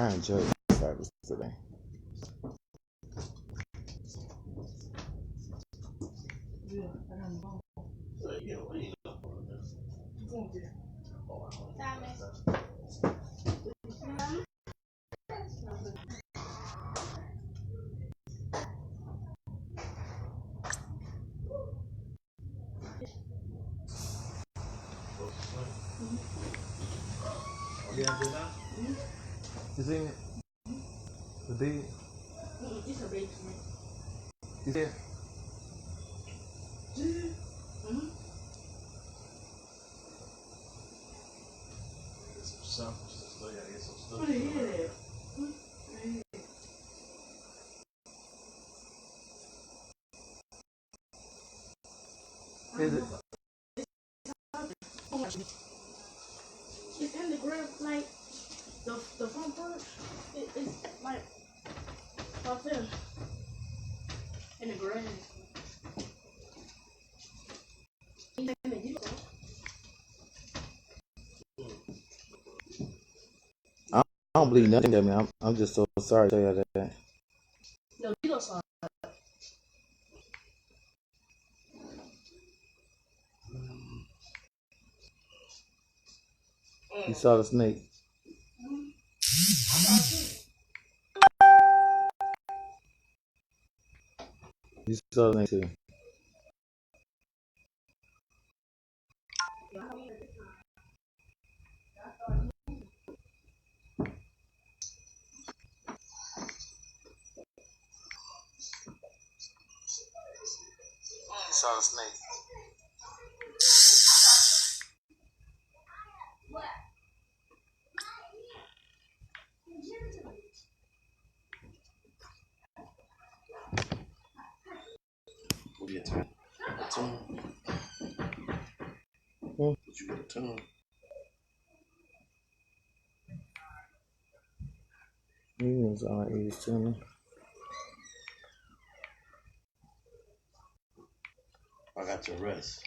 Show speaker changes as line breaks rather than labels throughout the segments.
I enjoyed the service today. You seen it? The bed?
It's a big one.
You see it?
What is it?
Is it?
It's in the ground, like the front porch. It's like up there in the grass.
I don't believe nothing of me. I'm just so sorry to tell you that.
No, you don't saw.
You saw the snake. You saw the snake too. You saw the snake.
What do you turn? A tune?
What
you get a tune?
You was all right, to me.
I got to rest.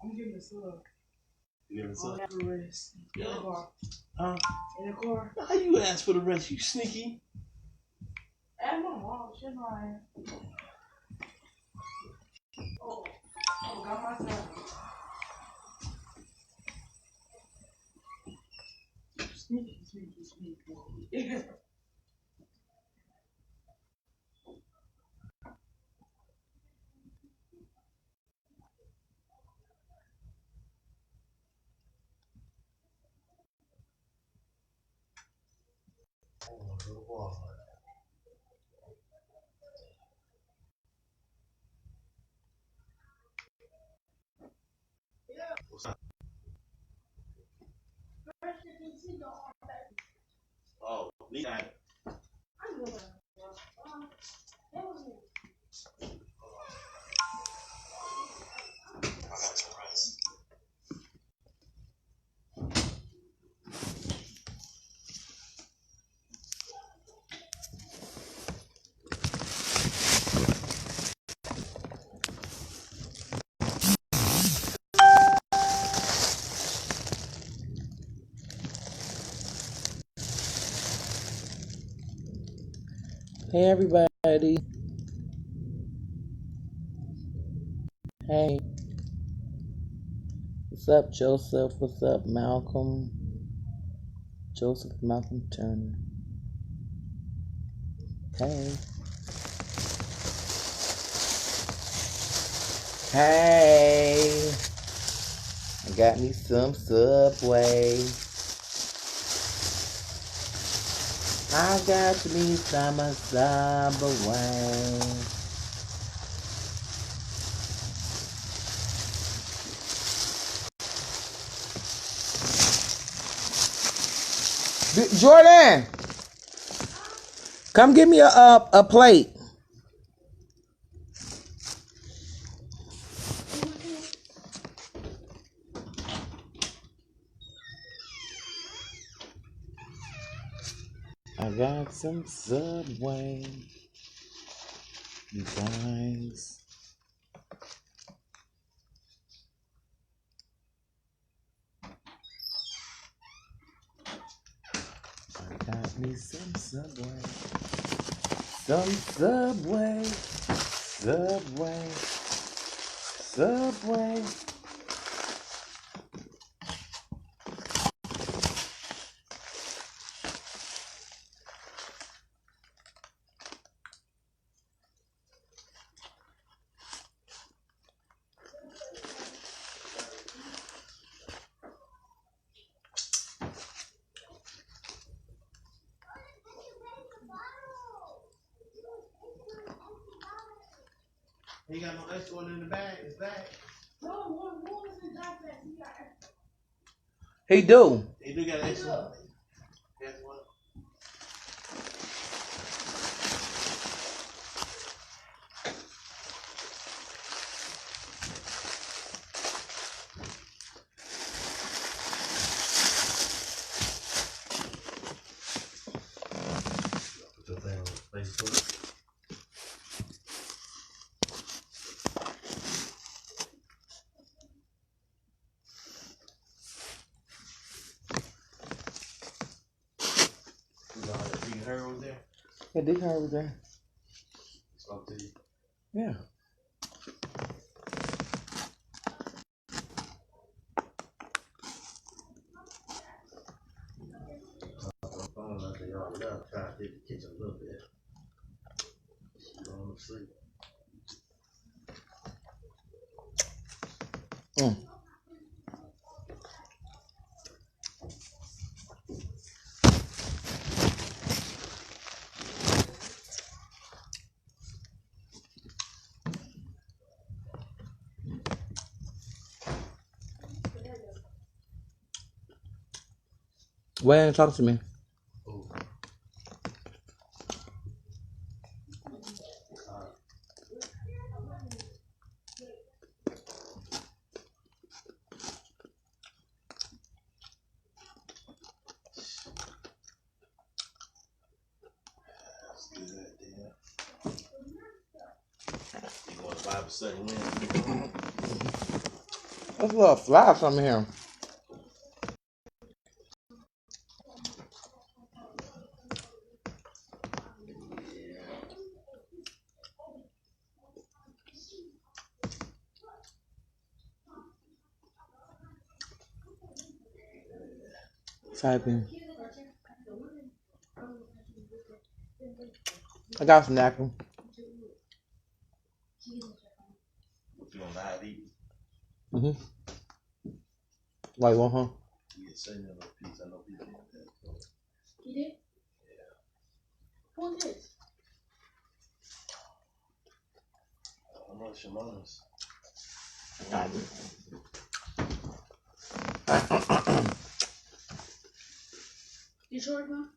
I'm giving the sub.
You giving
I'll
some?
have to rest. In the car.
Huh?
In the car.
How you ask for the rest, you sneaky?
Ask my mom. She's lying. Oh, got my time. Sneaky.
What's up? Oh, me got it. I got to rest.
Hey everybody. Hey. What's up, Joseph? What's up, Malcolm? Joseph Malcolm Turner. Hey. Hey. I got me some Subway. I got me some Subway. Jordan, come give me a plate. I got some Subway, you guys. Got me some Subway. Some Subway. Subway. Subway.
He got no extra one in the bag. It's back.
No, what was the job that he got?
He do.
He do got an extra one. Guess what? Put your thing on Facebook. You heard was there?
Yeah, Dick Howard was there.
Spoke to you.
Yeah.
Phone out there, y'all left. Try to hit the kitchen a little bit. She going to sleep.
Why ain't talk to me?
Oh. That's good, damn. You going to Bible study Wednesday?
There's a little fly something here. Typing. I got some napkin.
What you gonna live eat?
Like what, huh?
You get send me a little piece. I know people want that.
You did?
Yeah.
Who is this?
I know Shimona's.
You sure, man?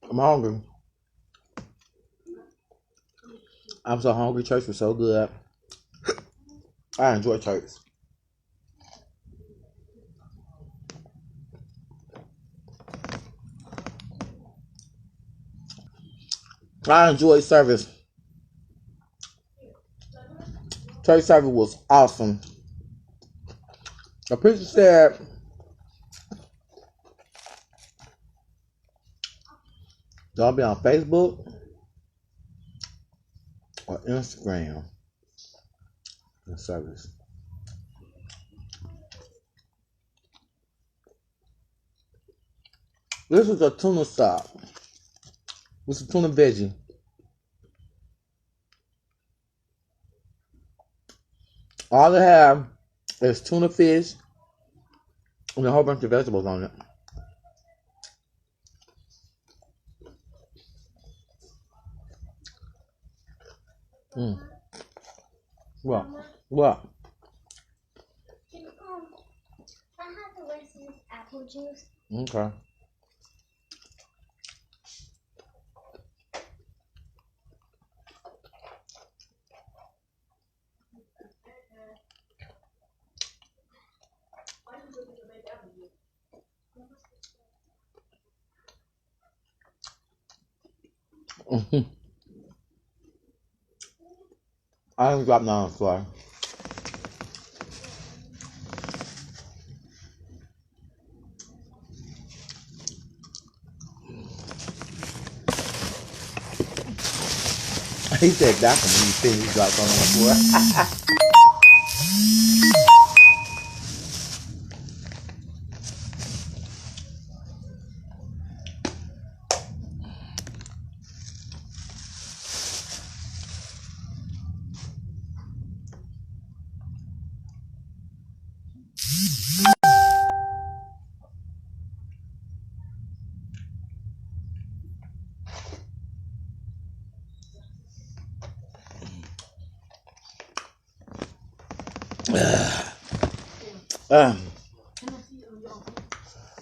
I'm hungry. I'm so hungry. Church was so good. I enjoy church. I enjoyed service. Church service was awesome. The preacher said, don't be on Facebook or Instagram in service. This is a tuna stock. This is tuna veggie. All they have is tuna fish and a whole bunch of vegetables on it. What? What?
I have the rest of this apple juice.
Okay. I didn't drop none on the floor. He said that's when you finish, he dropped something on the floor.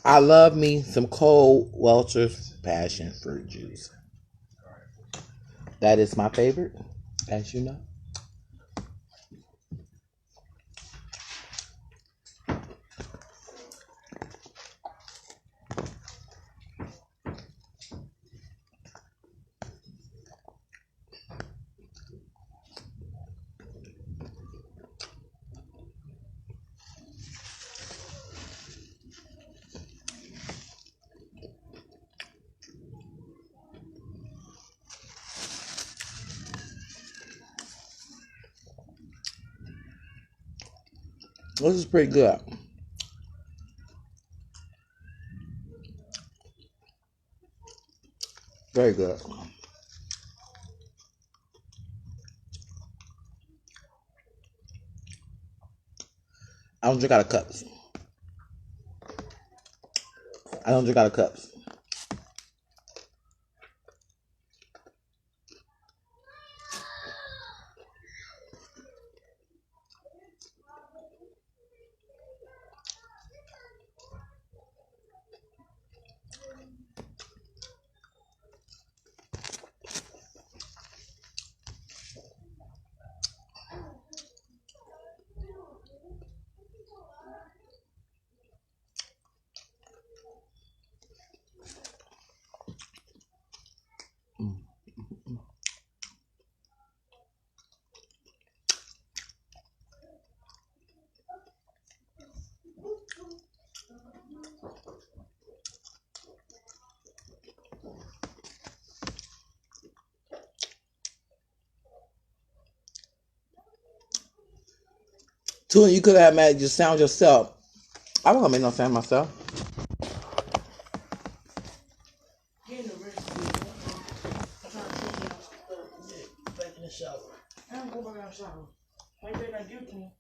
I love me some cold Welch's passion fruit juice. That is my favorite, as you know. This is pretty good. Very good. I don't drink out of cups. I don't drink out of cups. Tuna, you could have made just sound yourself. I wasn't gonna make no sound myself.
Getting the recipe. I'm trying to take it out back in the shower. I don't go back in the shower. Why you not give it to me?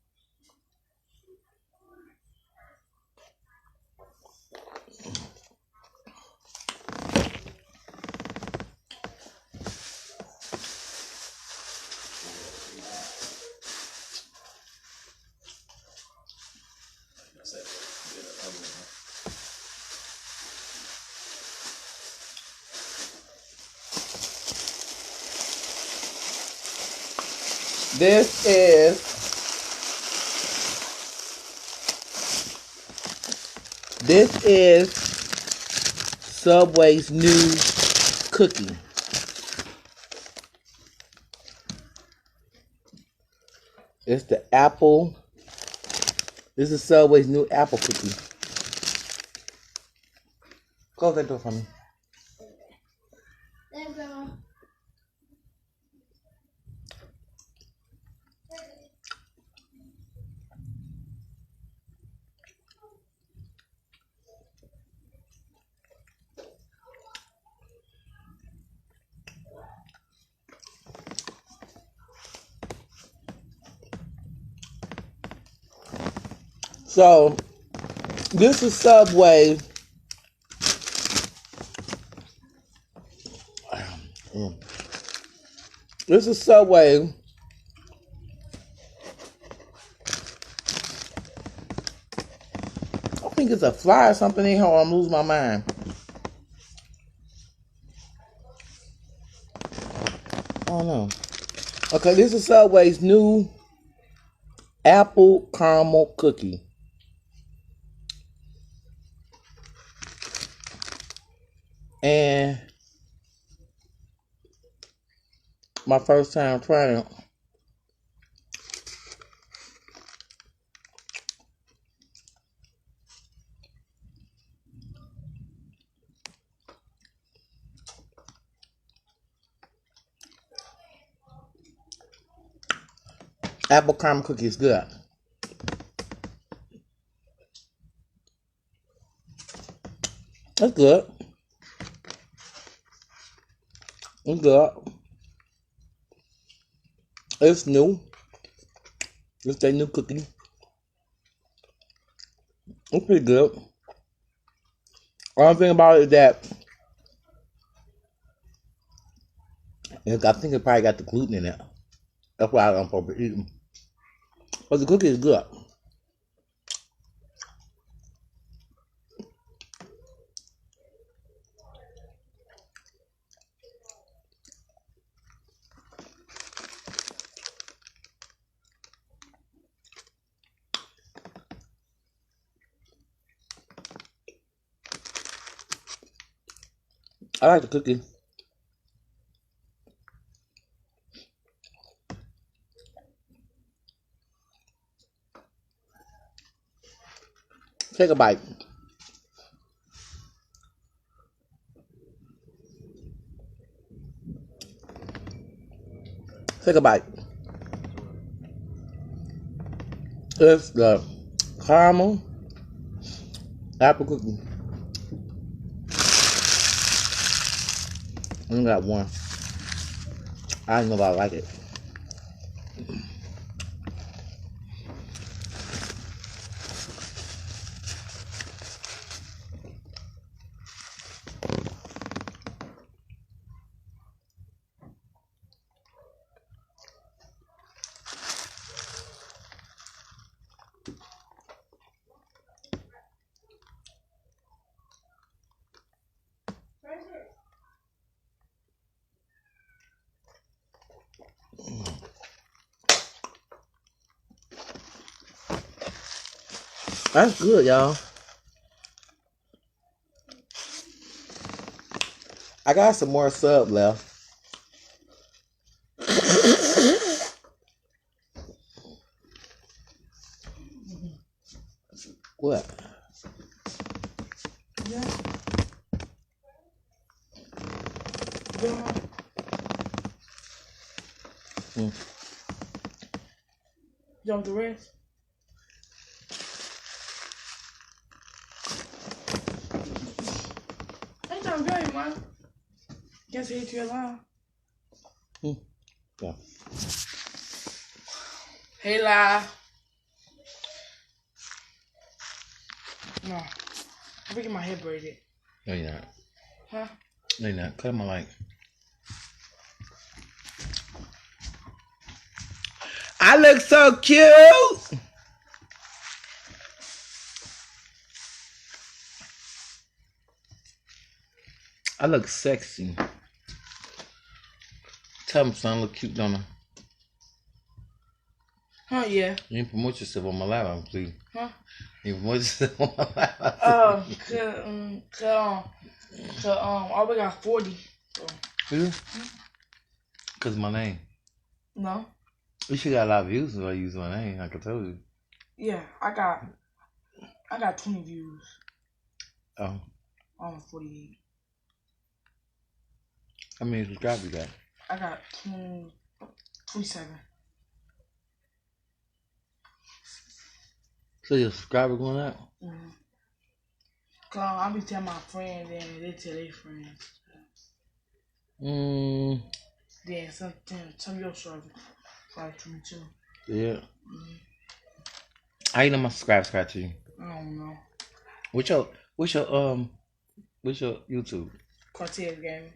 This is Subway's new cookie. It's the apple. This is Subway's new apple cookie. Close that door for me.
There, Grandma.
So, this is Subway. This is Subway. I think it's a fly or something in here, or I'm losing my mind. I don't know. Okay, this is Subway's new apple caramel cookie. And my first time trying it. Apple caramel cookie is good. That's good. It's good. It's new. It's a new cookie. It's pretty good. Only thing about it is that I think it probably got the gluten in it. That's why I don't probably eat them. But the cookie is good. I like the cookie. Take a bite. Take a bite. It's the caramel apple cookie. I only got one. I don't know if I like it. That's good, y'all. I got some more sub left. What?
Yeah. Yeah. You want the rest? Ain't that good, man? Guess he hit you alone.
Yeah.
Hey, La. No. I'm getting my hair braided.
No, you're not.
Huh?
No, you're not. Cut him a like. I look so cute. I look sexy. Tell him, son, I look cute, don't I?
Huh, yeah.
You didn't promote yourself on my live, please.
Huh?
You promote yourself on my live.
I already got 40. So.
Really? Because of my name.
No.
You should got a lot of views if I use my name, like I told you.
Yeah, I got 20 views.
Oh.
Almost 48.
How many subscribers you got?
I got 27.
So your subscriber going up?
Mm-hmm. Cause I be telling my friends and they tell their friends. Then some of your subscribers like 22.
Yeah. Mm-hmm. How you know my subscribers got to you?
I don't know.
What's your YouTube?
Cortez Gaming.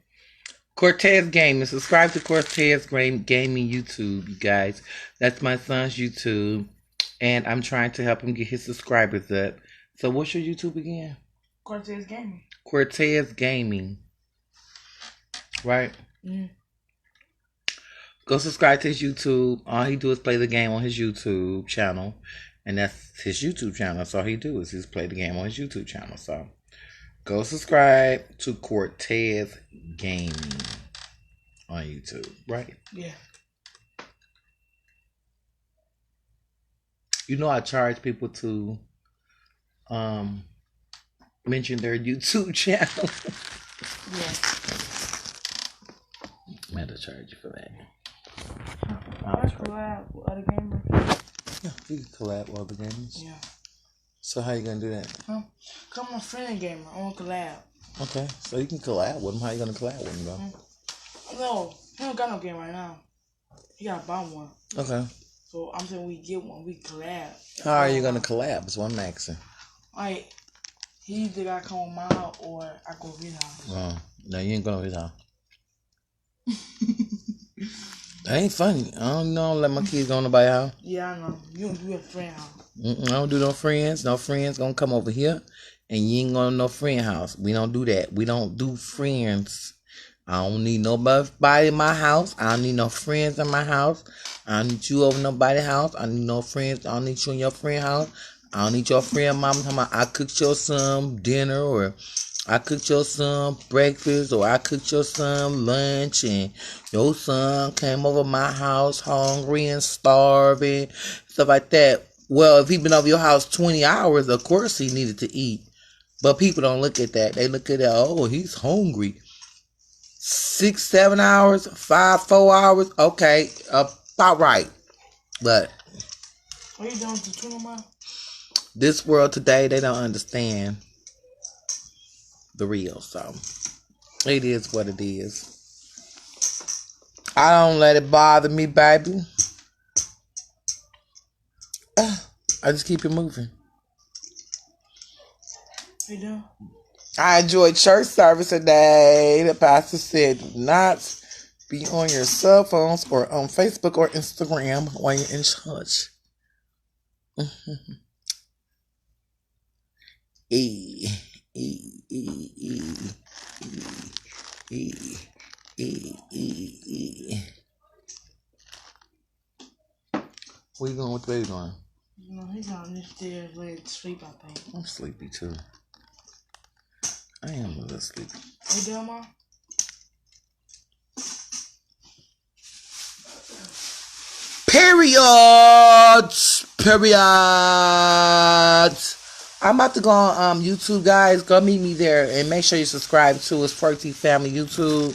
Cortez Gaming. Subscribe to Cortez Gaming YouTube, you guys. That's my son's YouTube. And I'm trying to help him get his subscribers up. So what's your YouTube again?
Cortez Gaming.
Cortez Gaming. Right?
Mm-hmm.
Go subscribe to his YouTube. All he do is play the game on his YouTube channel. And that's his YouTube channel. That's all he do is just play the game on his YouTube channel. So go subscribe to Cortez Gaming on YouTube. Right?
Yeah.
You know I charge people to mention their YouTube channel.
Yeah.
I'm gonna charge you for that.
That's cool. Other gamers.
You can collab with other gamers.
Yeah.
So how you gonna do that?
Huh? Come on, friend gamer. I want to collab.
Okay, so you can collab with him. How you gonna collab with him, though?
No, he don't got no game right now. He gotta buy one.
Okay.
So I'm saying we get one, we collab.
How are you gonna collab? Is what I'm asking.
Like, he either gotta come on my house or I go to his house.
Oh, no, you ain't going to his house. That ain't funny. I don't know. Let my kids go to nobody's house.
Yeah, I know. You don't do your friend house.
I don't do no friends. No friends gonna come over here, and you ain't going to no friend house. We don't do that. We don't do friends. I don't need nobody in my house. I don't need no friends in my house. I don't need you over nobody's house. I need no friends. I don't need you in your friend house. I don't need your friend mama talking about I cooked your some dinner, or I cooked your son breakfast, or I cooked your son lunch, and your son came over my house hungry and starving, stuff like that. Well, if he been over your house 20 hours, of course he needed to eat. But people don't look at that. They look at that, oh, he's hungry. 6, 7 hours, 5, 4 hours, okay, about right. But
Are you done with the tuna mile?
this world today, they don't understand the real, so it is what it is. I don't let it bother me, baby. I just keep it moving.
You done?
I enjoyed church service today. The pastor said, do not be on your cell phones or on Facebook or Instagram while you're in church. Where you going with the baby going?
No, he's on this stairs ready to sleep, I think.
I'm sleepy too. I am a little sleepy.
Are you done, Mom?
Period. I'm about to go on YouTube, guys. Go meet me there and make sure you subscribe to his Twerktee Family YouTube.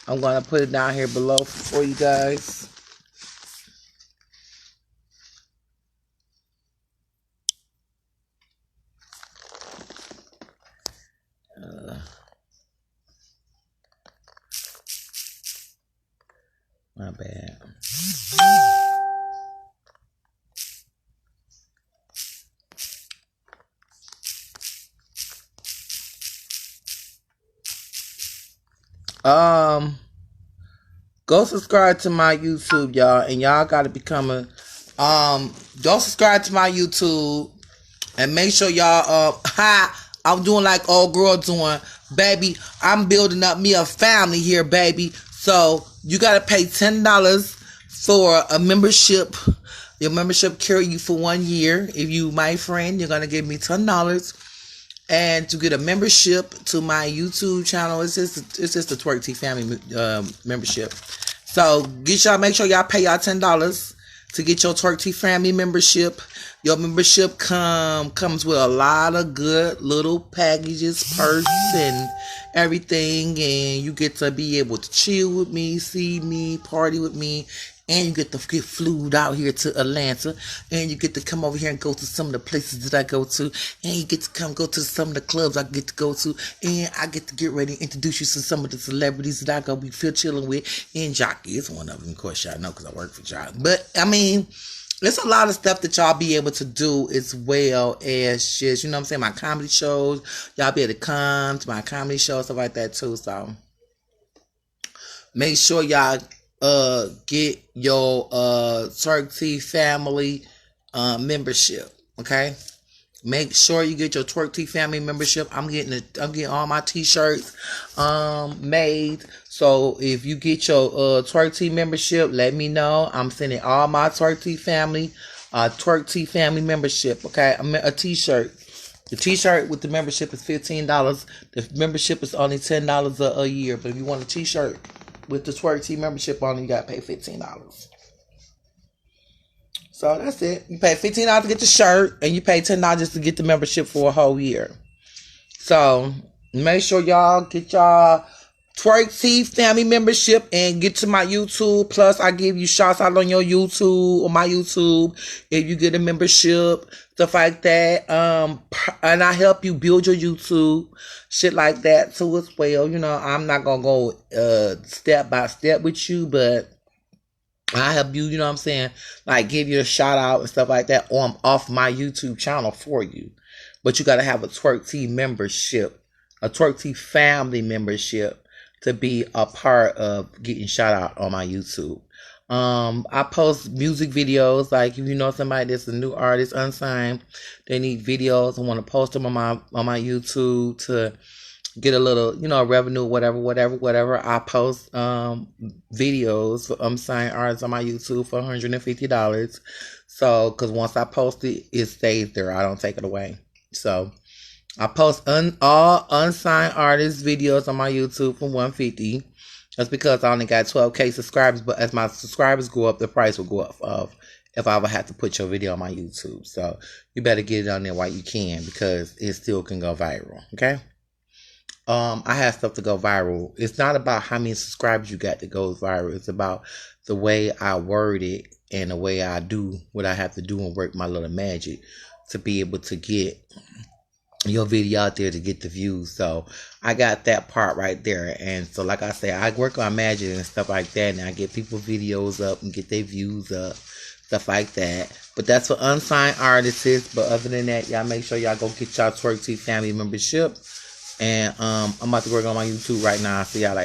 I'm gonna put it down here below for you guys. My bad. Go subscribe to my YouTube, y'all, and y'all gotta become a go subscribe to my YouTube and make sure y'all I'm doing like old girl doing, baby. I'm building up me a family here, baby. So you gotta pay $10 for a membership. Your membership carry you for 1 year. If you my friend, you're gonna give me $10. And to get a membership to my YouTube channel, it's just the Twerktee Family membership. So make sure y'all pay y'all $10 to get your Twerktee Family membership. Your membership comes with a lot of good little packages, perks, and everything, and you get to be able to chill with me, see me, party with me. And you get to get flued out here to Atlanta. And you get to come over here and go to some of the places that I go to. And you get to come go to some of the clubs I get to go to. And I get to get ready and introduce you to some of the celebrities that I go be chilling with. And Jockey is one of them. Of course, y'all know because I work for Jockey. But, I mean, there's a lot of stuff that y'all be able to do as well as just, you know what I'm saying, my comedy shows. Y'all be able to come to my comedy shows, stuff like that too. So, make sure y'all get your Twerktee Family membership. Okay, make sure you get your Twerktee Family membership. I'm getting all my t-shirts made. So if you get your Twerktee membership, let me know. I'm sending all my Twerktee Family membership. Okay, a t-shirt. The t-shirt with the membership is $15. The membership is only $10 a year. But if you want a t-shirt with the Twerktee membership on, you gotta pay $15. So that's it. You pay $15 to get the shirt, and you pay $10 to get the membership for a whole year. So make sure y'all get y'all Twerktee family membership and get to my YouTube. Plus, I give you shouts out on your YouTube, on my YouTube, if you get a membership, stuff like that. And I help you build your YouTube, shit like that too as well. You know, I'm not gonna go step by step with you, but I help you, you know what I'm saying? Like give you a shout out and stuff like that on off my YouTube channel for you. But you gotta have a Twerktee membership, a Twerktee family membership to be a part of getting shout out on my YouTube. I post music videos, like if you know somebody that's a new artist, unsigned, they need videos, I want to post them on my YouTube to get a little, you know, revenue, whatever. I post videos for unsigned artists on my YouTube for $150. So, because once I post it, it stays there. I don't take it away. So, I post all unsigned artists videos on my YouTube for $150. That's because I only got 12K subscribers. But as my subscribers go up, the price will go up if I ever have to put your video on my YouTube. So you better get it on there while you can, because it still can go viral. Okay. I have stuff to go viral. It's not about how many subscribers you got that goes viral. It's about the way I word it and the way I do what I have to do and work my little magic to be able to get your video out there to get the views. So I got that part right there. And so like I say, I work on magic and stuff like that, and I get people videos up and get their views up, stuff like that. But that's for unsigned artists. But other than that, y'all make sure y'all go get y'all Twerktee family membership. And I'm about to work on my YouTube right now. See y'all later.